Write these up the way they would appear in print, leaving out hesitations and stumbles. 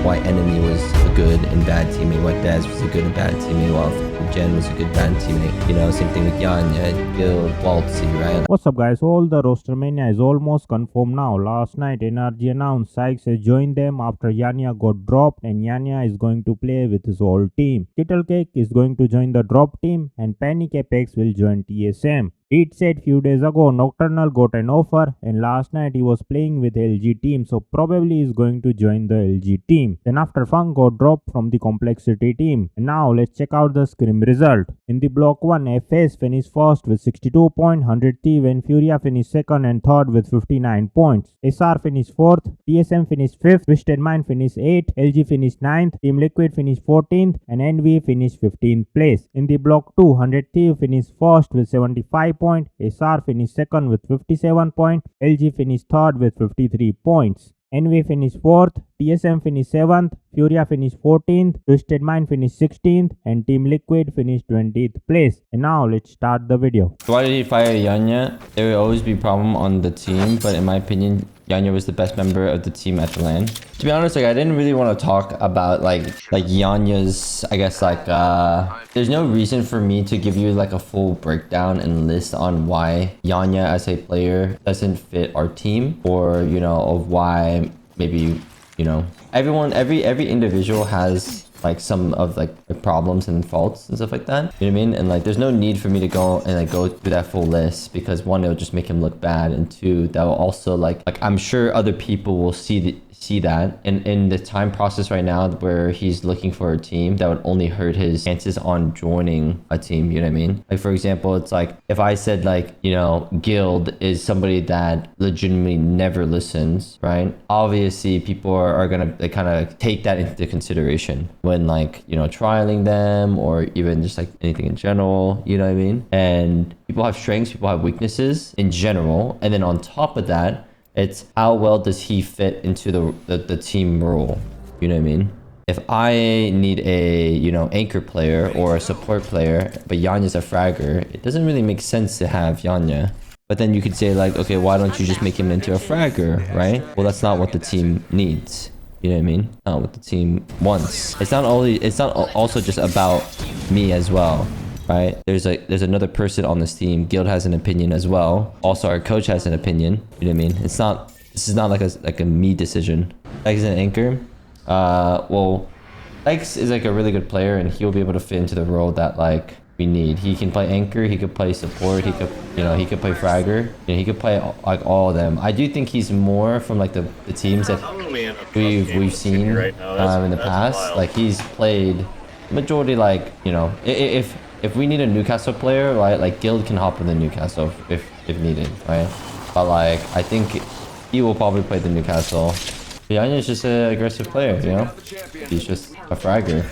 why Enemy was a good and bad teammate, why Daz was a good and bad teammate, while Jen was a good bad teammate. You know, same thing with Yanya, Gil, Waltzy, right? What's up guys, all the roster mania is almost confirmed now. Last night NRG announced sikezz has joined them after Yanya got dropped, and Yanya is going to play with his whole team. Kittlecake is going to join the drop team and Panic Apex will join TSM. It said few days ago Nocturnal got an offer, and last night he was playing with LG team, so probably is going to join the LG team. Then after Funk got dropped from the Complexity team. And now let's check out the scrim result. In the block 1, FS finished first with 62 points, 100 T, when Furia finished second and third with 59 points. SR finished 4th, TSM finished 5th, Twisted Mind finished 8th, LG finished 9th, Team Liquid finished 14th, and NV finished 15th place. In the block 2, 100 T finished first with 75 points, SR finished second with 57 points, LG finished third with 53 points. NV finished 4th, TSM finished 7th, Furia finished 14th, Twisted Mind finished 16th, and Team Liquid finished 20th place. And now let's start the video. Why did he fire Yanya? There will always be a problem on the team, but in my opinion, Yanya was the best member of the team at the LAN. To be honest, like I didn't really want to talk about like Yanya's, I guess there's no reason for me to give you like a full breakdown and list on why Yanya as a player doesn't fit our team, or you know, of why maybe, you know, every individual has like some of like the problems and faults and stuff like that, you know what I mean? And like there's no need for me to go and like go through that full list, because one, it'll just make him look bad, and two, that will also like I'm sure other people will see that in the time process right now where he's looking for a team, that would only hurt his chances on joining a team, you know what I mean? Like for example, it's like if I said like, you know, Guild is somebody that legitimately never listens, right? Obviously people are gonna like, kind of take that into consideration when like, you know, trialing them, or even just like anything in general, you know what I mean? And people have strengths, people have weaknesses in general, and then on top of that, it's how well does he fit into the team role, you know what I mean? If I need a, you know, anchor player or a support player, but Yanya's a fragger, it doesn't really make sense to have Yanya. But then you could say like, okay, why don't you just make him into a fragger, right? Well, that's not what the team needs. You know what I mean? Not what the team wants. It's not also just about me as well, right? There's another person on this team. Guild has an opinion as well. Also, our coach has an opinion. You know what I mean? This is not like a me decision. X is an anchor. Well, X is like a really good player, and he'll be able to fit into the role that like we need. He can play anchor, he could play support, he could play fragger, you know, he could play like all of them. I do think he's more from like the teams that we've seen in the past. Like he's played majority, like, you know, if we need a Newcastle player, right, like Guild can hop in the Newcastle if needed, right? But like I think he will probably play the Newcastle. Yanya is just an aggressive player, you know? He's just a fragger.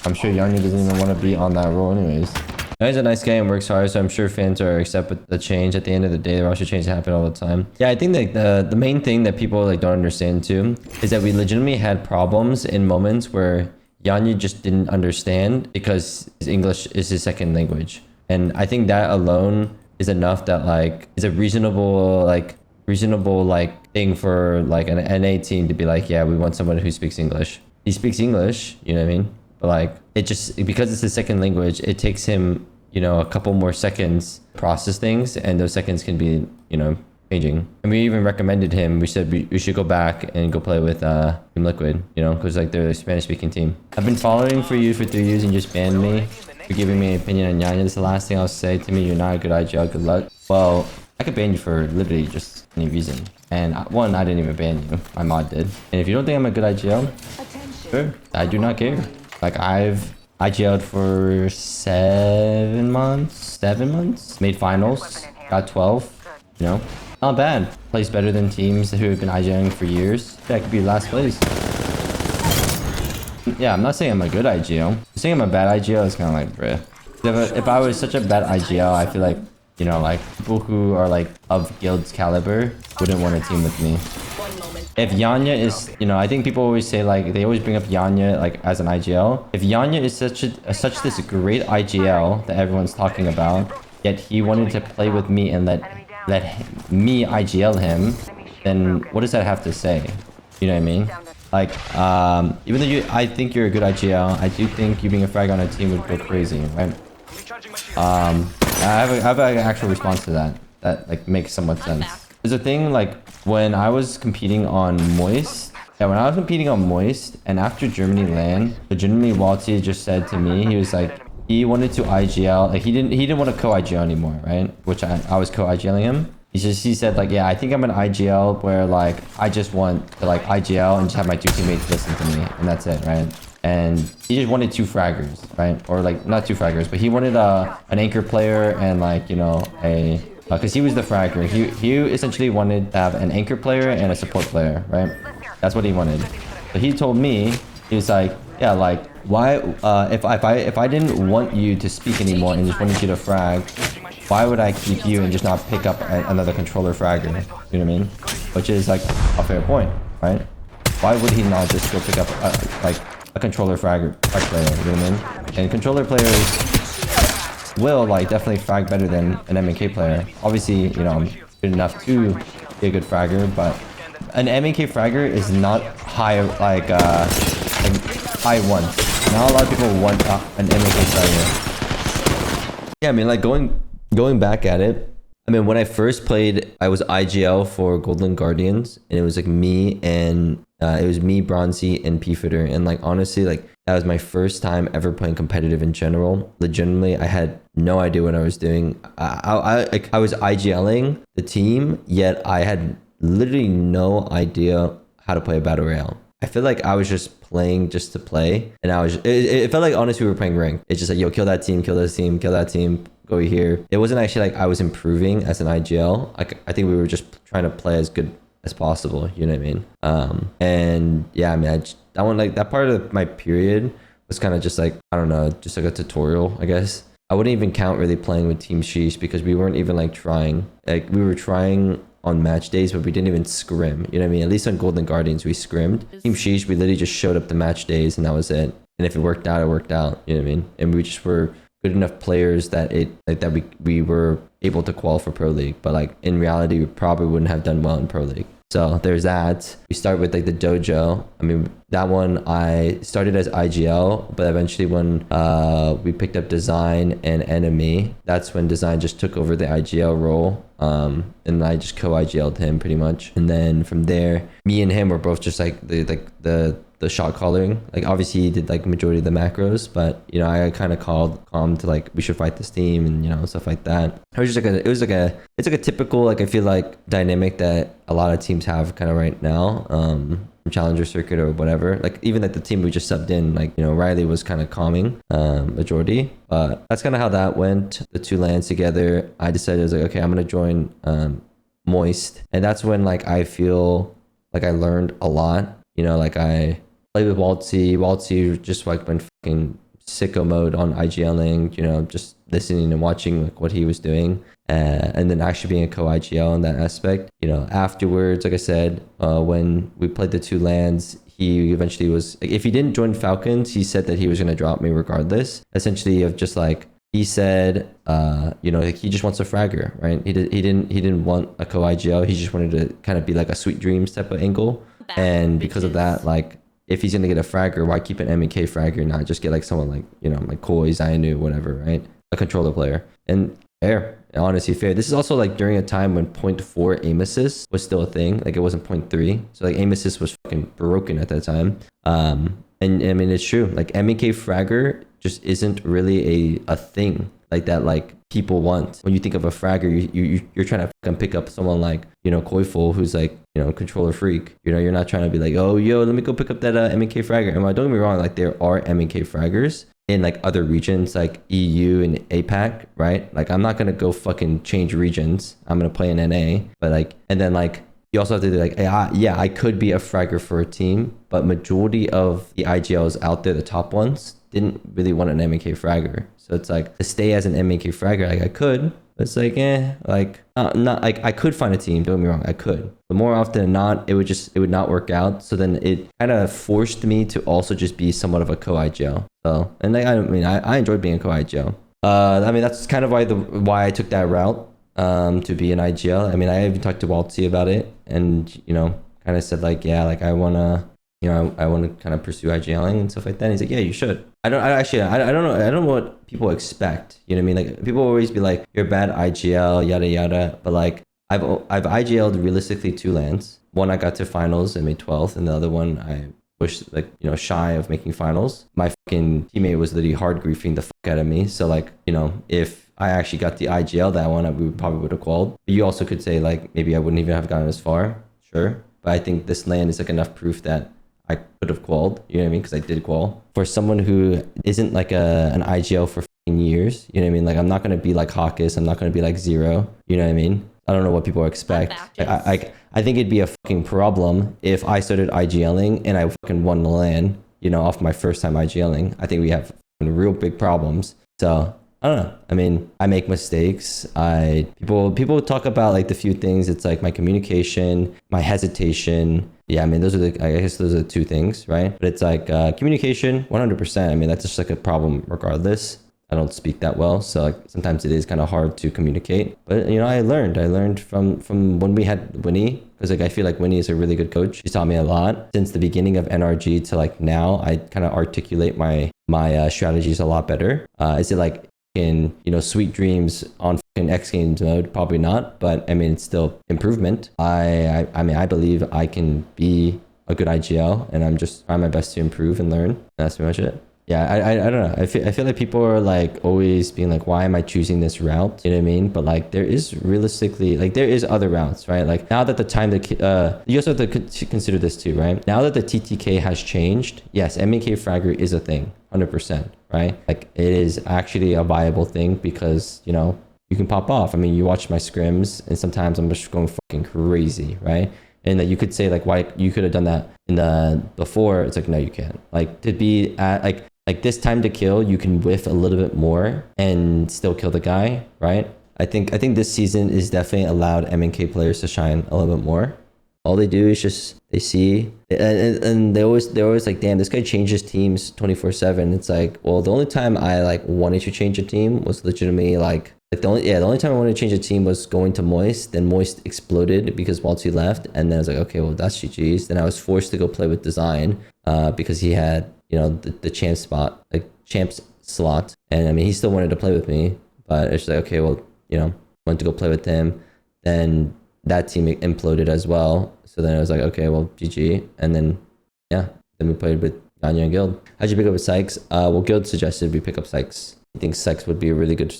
I'm sure Yanya doesn't even want to be on that role anyways. He's a nice guy and works hard, so I'm sure fans are accept with the change. At the end of the day, the roster change happen all the time. Yeah, I think like the main thing that people like don't understand too is that we legitimately had problems in moments where Yanya just didn't understand because his English is his second language. And I think that alone is enough that like is a reasonable thing for like an NA team to be like, yeah, we want someone who speaks English. He speaks English, you know what I mean? But like it just, because it's his second language, it takes him, you know, a couple more seconds to process things, and those seconds can be, you know, changing. And we even recommended him, we said we should go back and go play with Team Liquid, you know, because like they're a Spanish speaking team. I've been following for you for 3 years and you just banned me for giving me an opinion on Yanya. This is the last thing I'll say. To me, you're not a good IGL. Good luck. Well, I could ban you for literally just any reason. And one, I didn't even ban you. My mod did. And if you don't think I'm a good IGL, sure, I do not care. Like I've IGL'd for 7 months, made finals, got 12, you know, not bad. Plays better than teams who have been IGLing for years. Yeah, I could be last place. Yeah, I'm not saying I'm a good IGL. Saying I'm a bad IGL is kind of like, bruh. If I was such a bad IGL, I feel like, you know, like people who are like of Guild's caliber wouldn't want to team with me. If Yanya is, you know, I think people always say like, they always bring up Yanya like as an IGL. If Yanya is such this great IGL that everyone's talking about, yet he wanted to play with me and let me IGL him, then what does that have to say? You know what I mean? Like, even though I think you're a good IGL, I do think you being a frag on a team would go crazy, right? I have an actual response to that. That like makes somewhat sense. There's a thing like when I was competing on Moist. Yeah, when I was competing on Moist, and after Germany LAN, legitimately Walty just said to me, he was like, he wanted to IGL, like he didn't want to co-IGL anymore, right? Which I was co-IGLing him. He said like, yeah, I think I'm an IGL where like I just want to like IGL and just have my 2 teammates listen to me, and that's it, right? And he just wanted 2 fraggers, right? Or like not 2 fraggers, but he wanted an anchor player and like, you know, a because he was the fragger. He essentially wanted to have an anchor player and a support player, right? That's what he wanted. So he told me, he was like, yeah, like why if I didn't want you to speak anymore and just wanted you to frag, why would I keep you and just not pick up another controller fragger? You know what I mean? Which is like a fair point, right? Why would he not just go pick up like a controller frag player? You know what I mean? And controller players will like definitely frag better than an MK player. Obviously, you know, I'm good enough to be a good fragger, but an MK fragger is not high like high one. Not a lot of people want an MK fragger. Yeah, I mean like going back at it, I mean when I first played, I was IGL for Golden Guardians, and it was like me and it was me, Bronzy, and Pfitter, and like honestly, like that was my first time ever playing competitive in general. Legitimately, I had no idea what I was doing. I was IGLing the team, yet I had literally no idea how to play a battle royale. I feel like I was just playing just to play, and it felt like honestly we were playing ranked. It's just like, yo, kill that team, kill this team, kill that team, go here. It wasn't actually like I was improving as an IGL. I think we were just trying to play as good as possible, you know what I mean? And yeah, I mean, that one, like that part of my period was kind of just like, I don't know, just like a tutorial, I guess. I wouldn't even count really playing with Team Sheesh because we weren't even like trying. Like we were trying on match days, but we didn't even scrim, you know what I mean? At least on Golden Guardians, we scrimmed. Team Sheesh, we literally just showed up the match days and that was it. And if it worked out, it worked out, you know what I mean? And we just were good enough players that we were able to qualify for Pro League. But like in reality, we probably wouldn't have done well in Pro League. So there's that. We start with like the dojo. I mean, that one I started as IGL, but eventually when we picked up Design and Enemy, that's when Design just took over the IGL role. And I just co-IGL'd him pretty much. And then from there, me and him were both just like the shot calling. Like obviously he did like majority of the macros, but you know, I kind of calm to like we should fight this team and you know, stuff like that. It's like a typical, like I feel like dynamic that a lot of teams have kind of right now. Challenger circuit or whatever. Like even like the team we just subbed in, like, you know, Riley was kind of calming majority. But that's kind of how that went. The 2 lands together. I decided I was like, okay, I'm gonna join Moist, and that's when like I feel like I learned a lot. You know, like I played with Waltzy just like went fucking sicko mode on IGLing, you know, just listening and watching like what he was doing, and then actually being a co-IGL in that aspect. You know, afterwards, like I said, when we played the 2 lands, he eventually was like, if he didn't join Falcons, he said that he was going to drop me regardless, essentially, of just like he said, you know, like he just wants a fragger, right? He didn't want a co-IGL. He just wanted to kind of be like a Sweet Dreams type of angle. And because of that, like if he's gonna get a fragger, why keep an MEK fragger, not just get like someone like, you know, like Koi, Zainu, whatever, right? A controller player. And fair, honestly fair. This is also like during a time when 0.4 aim assist was still a thing. Like it wasn't 0.3. So like aim assist was fucking broken at that time. And I mean, it's true. Like MEK fragger just isn't really a thing like that, like people want. When you think of a fragger, you're trying to fucking pick up someone like, you know, Koiful, who's like, you know, controller freak. You know, you're not trying to be like, oh, yo, let me go pick up that MEK fragger. And don't get me wrong, like there are MEK fraggers in like other regions like EU and APAC, right? Like I'm not gonna go fucking change regions. I'm gonna play in NA, but like, and then like you also have to do like, yeah, I could be a fragger for a team, but majority of the IGLs out there, the top ones, didn't really want an MEK fragger. So it's like to stay as an MEK fragger, like I could, but it's like, like not like I could find a team, don't get me wrong, I could. But more often than not, it would not work out. So then it kind of forced me to also just be somewhat of a co-IGL. So, and like, I mean, I enjoyed being a co-IGL. I mean, that's kind of why I took that route to be an IGL. I mean, I even talked to Waltzy about it, and you know, kind of said like, yeah, like I wanna, I want to kind of pursue IGLing and stuff like that. And he's like, yeah, you should. I don't know. I don't know what people expect. You know what I mean? Like people always be like, you're bad IGL, yada yada. But like I've IGL'd realistically 2 lands. One I got to finals and made 12th, and the other one I was like, shy of making finals. My fucking teammate was literally hard griefing the fuck out of me. So like, if I actually got the IGL that one, we probably would have qualled. But you also could say like maybe I wouldn't even have gotten as far. Sure. But I think this land is like enough proof that I could have qualled, you know what I mean? Because I did qual. For someone who isn't like an IGL for years, you know what I mean? Like I'm not going to be like Hawkes. I'm not going to be like Zero, you know what I mean? I don't know what people expect. I think it'd be a fucking problem if I started IGLing and I fucking won the LAN, off my first time IGLing. I think we have real big problems. So I don't know. I mean, I make mistakes. People talk about like the few things. It's like my communication, my hesitation. Yeah, I mean, I guess those are the 2 things, right? But it's like communication, 100%. I mean, that's just like a problem regardless. I don't speak that well, so like sometimes it is kind of hard to communicate. But I learned from when we had Winnie, because like I feel like Winnie is a really good coach. She's taught me a lot since the beginning of NRG to like now. I kind of articulate my strategies a lot better. Is it like in sweet dreams on fucking X Games mode? Probably not, but I mean it's still improvement. I mean I believe I can be a good IGL, and I'm just trying my best to improve and learn. That's pretty much it. Yeah, I don't know. I feel like people are like always being like, why am I choosing this route? You know what I mean? But like there is realistically, like there is other routes, right? Like now that the time that you also have to consider this too, right? Now that the TTK has changed, yes, MK Fragger is a thing, 100%, right? Like it is actually a viable thing because, you can pop off. I mean, you watch my scrims and sometimes I'm just going fucking crazy, right? And that you could say like, why you could have done that in the before. It's like, no, you can't. Like to be at like this time to kill, you can whiff a little bit more and still kill the guy, right? I think this season is definitely allowed MNK players to shine a little bit more. All they do is just they see and they're always like, damn, this guy changes teams 24/7. It's like, well, the only time I like wanted to change a team was legitimately like the only time I wanted to change a team was going to Moist. Then Moist exploded because Walty left, and then I was like, okay, well that's GG's. Then I was forced to go play with Design because he had the champs slot, and I mean he still wanted to play with me, but it's like, okay, well went to go play with him. Then that team imploded as well, so then I was like, okay, well GG. And then then we played with Yanya and Guild. How'd you pick up with Sikezz? Well, Guild suggested we pick up Sikezz. I think Sikezz would be a really good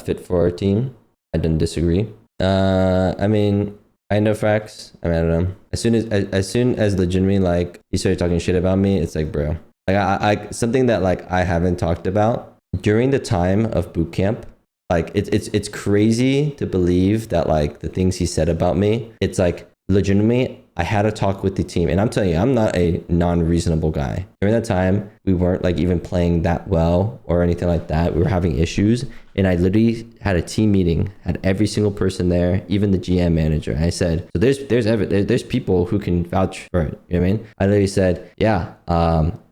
fit for our team. I didn't disagree. I mean, I know Frax. I mean, I don't know. As soon as legitimately like he started talking shit about me, it's like, bro, like I something that like I haven't talked about during the time of boot camp. Like it's crazy to believe that like the things he said about me. It's like legitimately I had a talk with the team, and I'm telling you, I'm not a non-reasonable guy. During that time, we weren't like even playing that well or anything like that. We were having issues, and I literally had a team meeting, had every single person there, even the GM manager. And I said, so there's people who can vouch for it. You know what I mean? I literally said, yeah.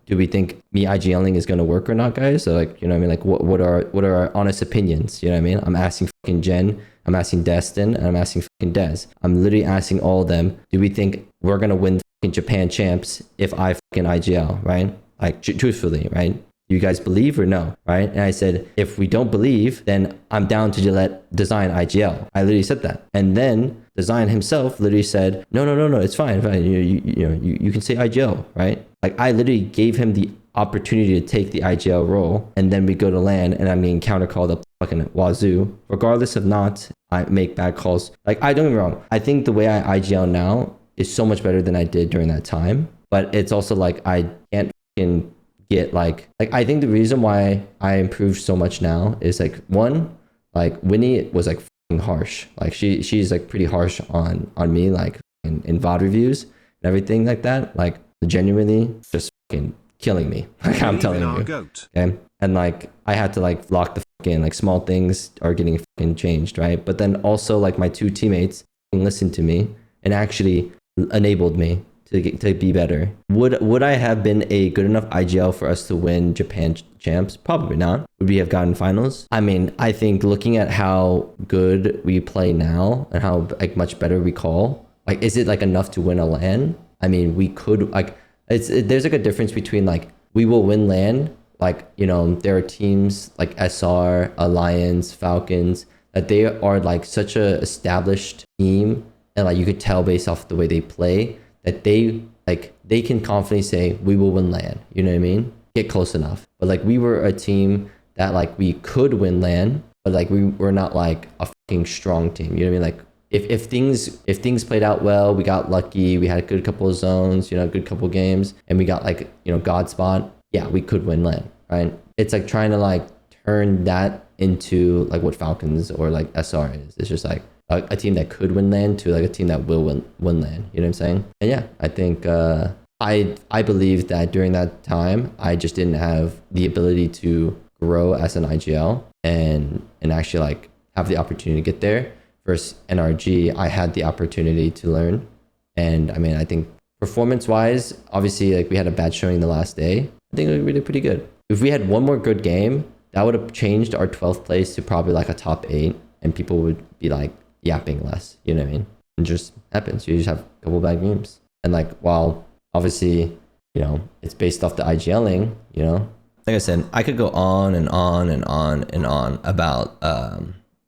Do we think me IGLing is gonna work or not, guys? So like, you know what I mean? Like, what are our honest opinions? You know what I mean? I'm asking fucking Jen. I'm asking Destin, and I'm asking fucking Des. I'm literally asking all of them, do we think we're going to win fucking Japan champs if I fucking IGL, right? Like, truthfully, right? Do you guys believe or no, right? And I said, if we don't believe, then I'm down to let Design IGL. I literally said that. And then Design himself literally said, no, it's fine. You can say IGL, right? Like, I literally gave him the opportunity to take the IGL role, and then we go to LAN, and I'm getting counter called up fucking wazoo. Regardless of not, I make bad calls. Like, I don't get me wrong. I think the way I IGL now is so much better than I did during that time. But it's also like I can't fucking get like I think the reason why I improved so much now is like, one, like Winnie was like fucking harsh. Like she's like pretty harsh on me, like in VOD reviews and everything like that. Like genuinely just fucking killing me. Like I'm telling you. Okay. And like I had to like lock the fucking like small things are getting fucking changed, right? But then also like my 2 teammates listened to me and actually enabled me to be better. Would I have been a good enough IGL for us to win Japan champs? Probably not. Would we have gotten finals? I mean, I think looking at how good we play now and how like much better we call, like, is it like enough to win a LAN? I mean, we could like there's like a difference between like we will win LAN, like, you know, there are teams like SR, Alliance, Falcons, that they are like such a established team, and like you could tell based off the way they play that they can confidently say we will win LAN. You know what I mean? Get close enough. But like we were a team that like we could win LAN, but like we were not like a fucking strong team. You know what I mean? Like if things played out well, we got lucky, we had a good couple of zones, you know, a good couple of games, and we got like, you know, God spot, yeah, we could win LAN, right? It's like trying to like turn that into like what Falcons or like SR is. It's just like a team that could win LAN to like a team that will win LAN. You know what I'm saying? And yeah, I think I believe that during that time I just didn't have the ability to grow as an IGL and actually like have the opportunity to get there. Versus NRG, I had the opportunity to learn. And I mean, I think performance wise, obviously like we had a bad showing the last day. I think we did pretty good. If we had one more good game, that would have changed our 12th place to probably like a top 8, and people would be like yapping less, you know what I mean? It just happens. You just have a couple bad games. And like, while obviously, you know, it's based off the IGL'ing, you know, like I said, I could go on and on and on and on about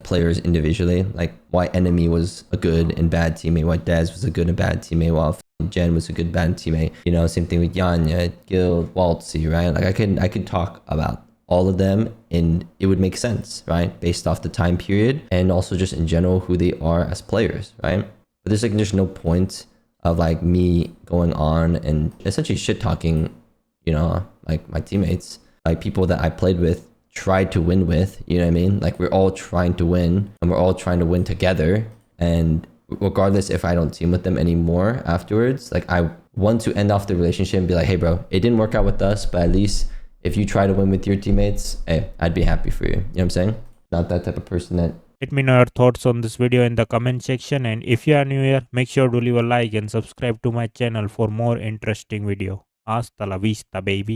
players individually, like why Enemy was a good and bad teammate, why Dez was a good and bad teammate, while Jen was a good bad teammate. You know, same thing with Yanya, Guild, Waltzy, right? Like I could talk about all of them and it would make sense, right? Based off the time period and also just in general who they are as players, right? But there's no point of like me going on and essentially shit talking, you know, like my teammates, like people that I played with, tried to win with, you know what I mean? Like we're all trying to win and we're all trying to win together. And regardless if I don't team with them anymore afterwards, like I want to end off the relationship and be like, hey bro, it didn't work out with us, but at least if you try to win with your teammates, hey, I'd be happy for you. You know what I'm saying? Not that type of person that... Let me know your thoughts on this video in the comment section, and if you are new here, make sure to leave a like and subscribe to my channel for more interesting video. Hasta la vista, baby.